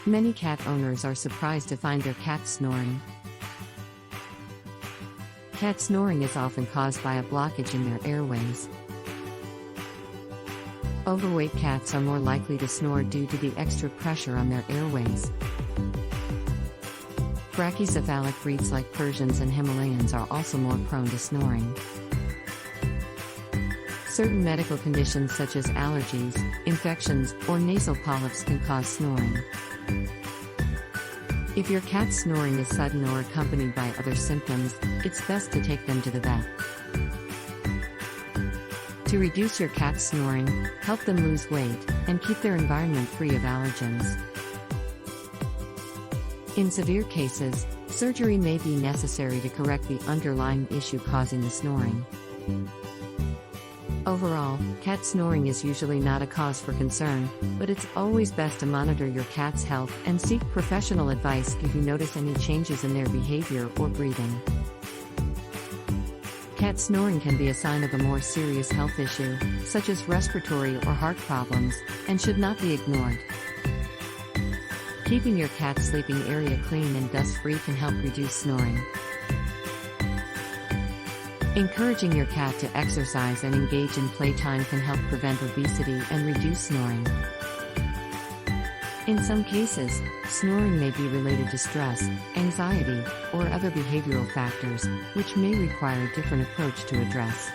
Many cat owners are surprised to find their cat snoring. Cat snoring is often caused by a blockage in their airways. Overweight cats are more likely to snore due to the extra pressure on their airways. Brachycephalic breeds like Persians and Himalayans are also more prone to snoring. Certain medical conditions such as allergies, infections, or nasal polyps can cause snoring. If your cat's snoring is sudden or accompanied by other symptoms, it's best to take them to the vet. To reduce your cat's snoring, help them lose weight, and keep their environment free of allergens. In severe cases, surgery may be necessary to correct the underlying issue causing the snoring. Overall, cat snoring is usually not a cause for concern, but it's always best to monitor your cat's health and seek professional advice if you notice any changes in their behavior or breathing. Cat snoring can be a sign of a more serious health issue, such as respiratory or heart problems, and should not be ignored. Keeping your cat's sleeping area clean and dust-free can help reduce snoring. Encouraging your cat to exercise and engage in playtime can help prevent obesity and reduce snoring. In some cases, snoring may be related to stress, anxiety, or other behavioral factors, which may require a different approach to address.